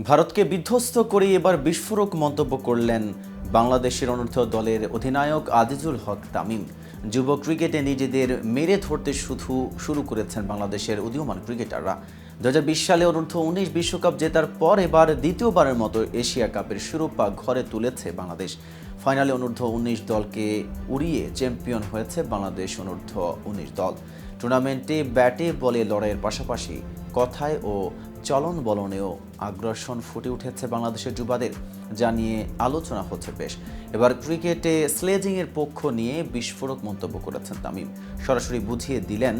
ভারতকে বিধ্বস্ত করে এবার বিস্ফোরক মন্তব্য করলেন বাংলাদেশের অনূর্ধ্ব দলের অধিনায়ক আজিজুল হক তামিম। যুব ক্রিকেটে নিজেদের মেরে ধরতে শুরু করেছেন বাংলাদেশের উদীয়মান ক্রিকেটাররা। 2020 সালে অনূর্ধ্ব-19 বিশ্বকাপ জেতার পর এবার দ্বিতীয়বারের মতো এশিয়া কাপের শিরোপা ঘরে তুলেছে বাংলাদেশ। ফাইনালে অনূর্ধ্ব-19 দলকে উড়িয়ে চ্যাম্পিয়ন হয়েছে বাংলাদেশ অনূর্ধ্ব-19 দল। টুর্নামেন্টে ব্যাটে বলে লড়াইয়ের পাশাপাশি কথায় ও চলন বলনেও আগ্রাসন ফুটে উঠেছে বাংলাদেশের যুবাদের, যা নিয়ে আলোচনা হচ্ছে বেশ। এবার ক্রিকেটে স্লেজিংয়ের পক্ষ নিয়ে বিস্ফোরক মন্তব্য করেছেন তামিম। সরাসরি বুঝিয়ে দিলেন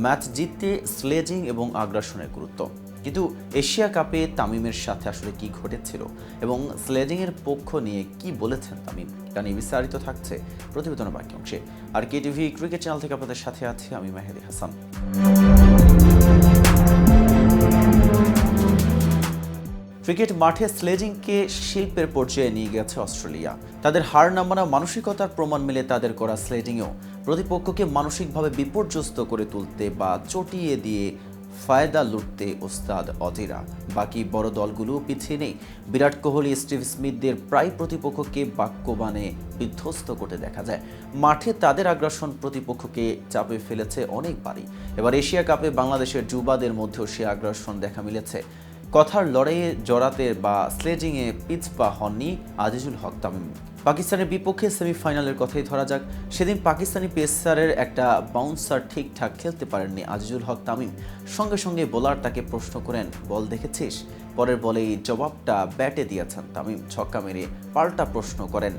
ম্যাচ জিততে স্লেজিং এবং আগ্রাসনের গুরুত্ব। কিন্তু এশিয়া কাপে তামিমের সাথে আসলে কি ঘটেছিল এবং স্লেজিংয়ের পক্ষ নিয়ে কি বলেছেন তামিম, তা নিয়ে বিস্তারিত থাকছে প্রতিবেদনের বাকি অংশে। আর কেটিভি ক্রিকেট চ্যানেল থেকে আপনাদের সাথে আছি আমি মেহেদি হাসান। ক্রিকেট মাঠে স্লেজিংকে শিল্পের পর্যায়ে নিয়ে গেছে অস্ট্রেলিয়া। তাদের হার না মানা মানসিকতার প্রমাণ মেলে তাদের করা স্লেজিংয়েও। প্রতিপক্ষকে মানসিকভাবে বিপর্যস্ত করে তুলতে বা চটিয়ে দিয়ে ফায়দা লুটতে ওস্তাদ অজিরা। বাকি বড় দলগুলো পিছিয়ে নেই। বিরাট কোহলি, স্টিভ স্মিথদের প্রায় প্রতিপক্ষকে বাক্যবাণে বিধ্বস্ত করতে দেখা যায়। মাঠে তাদের আগ্রাসন প্রতিপক্ষকে চাপে ফেলেছে অনেকবারই। এবার এশিয়া কাপে বাংলাদেশের যুবাদের মধ্যেও সে আগ্রাসন দেখা মিলেছে। কথার লড়াইয়ে জড়াতে বা স্লেজিংয়ে পিছপা হননি আজিজুল হক তামিম। পাকিস্তানের বিপক্ষে সেমিফাইনালের কথাই ধরা যাক। সেদিন পাকিস্তানি পেসারের একটা বাউন্সার ঠিকঠাক খেলতে পারেননি আজিজুল হক তামিম। সঙ্গে সঙ্গে বোলার তাকে প্রশ্ন করেন, বল দেখেছিস? পরের বলেই জবাবটা ব্যাটে দিয়েছেন তামিম। ছক্কা মেরে পাল্টা প্রশ্ন করেন,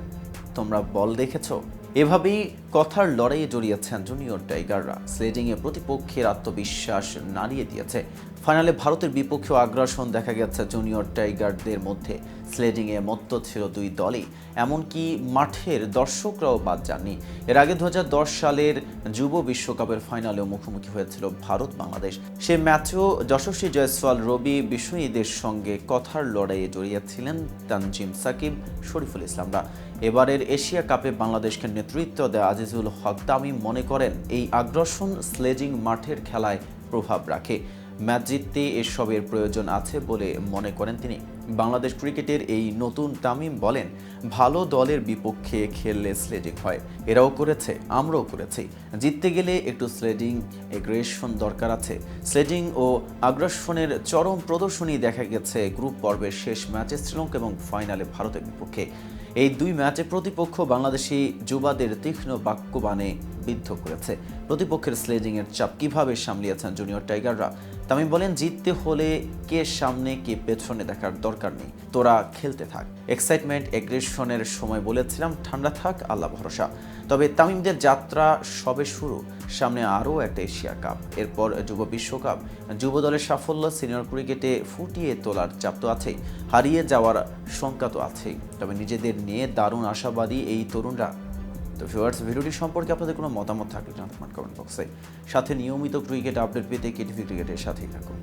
তোমরা বল দেখেছো? এভাবেই কথার লড়াইয়ে জড়িয়েছেন জুনিয়র টাইগাররা। স্লেজিংয়ে প্রতিপক্ষের আত্মবিশ্বাস নাড়িয়ে দিয়েছে। ফাইনালে ভারতের বিপক্ষেও আগ্রাসন দেখা গেছে জুনিয়র টাইগারদের মধ্যে। স্লেজিংয়ে মত্ত ছিল দুই দলই, এমনকি মাঠের দর্শকরাও বাদ যাননি। এর আগে 2010 সালের যুব বিশ্বকাপের ফাইনালেও মুখোমুখি হয়েছিল ভারত বাংলাদেশ। সে ম্যাচেও যশস্বী জয়সওয়াল, রবি বিষ্ণুইদের সঙ্গে কথার লড়াইয়ে জড়িয়েছিলেন তানজিম সাকিব, শরীফুল ইসলামরা। এবারের এশিয়া কাপে বাংলাদেশকে নেতৃত্ব দেয়া আজিজুল হক তামিম মনে করেন এই আগ্রাসন স্লেজিং মাঠের খেলায় প্রভাব রাখে। ম্যাচ জিততে এসবের প্রয়োজন আছে বলে মনে করেন তিনি। বাংলাদেশ ক্রিকেটের এই নতুন তামিম বলেন, ভালো দলের বিপক্ষে খেললে স্লেজিং হয়, এরাও করেছে, আমরাও করেছি। জিততে গেলে একটু স্লেজিং এগ্রেশন দরকার আছে। স্লেজিং ও আগ্রাসনের চরম প্রদর্শনী দেখা গেছে গ্রুপ পর্বের শেষ ম্যাচে শ্রীলঙ্কা এবং ফাইনালে ভারতের বিপক্ষে। এই দুই ম্যাচে প্রতিপক্ষ বাংলাদেশি যুবাদের তীক্ষ্ণ বাক্যবাণে বিদ্ধ করেছে। প্রতিপক্ষের স্লেজিংয়ের চাপ কিভাবে সামলিয়েছেন জুনিয়র টাইগাররা? তামিম বলেন, জিততে হলে কে সামনে কে পেছনে দেখার দরকার নেই, তোরা খেলতে থাক। এক্সাইটমেন্ট এগ্রেশনের সময় বলেছিলাম ঠান্ডা থাক, আল্লাহ ভরসা। তবে তামিমদের যাত্রা সবে শুরু। সামনে আরও একটা এশিয়া কাপ, এরপর যুব বিশ্বকাপ। যুব দলের সাফল্য সিনিয়র ক্রিকেটে ফুটিয়ে তোলার চাপ তো আছেই, হারিয়ে যাওয়ার শঙ্কা তো আছেই। তবে নিজেদের নিয়ে দারুণ আশাবাদী এই তরুণরা। তো ভিউয়ার্স, ভিডিওটি সম্পর্কে আপনাদের কোনো মতামত থাকলে জানাতে পারেন কমেন্ট বক্সে। সাথে নিয়মিত ক্রিকেট আপডেট পেতে কেটিভি ক্রিকেটের সাথেই থাকুন।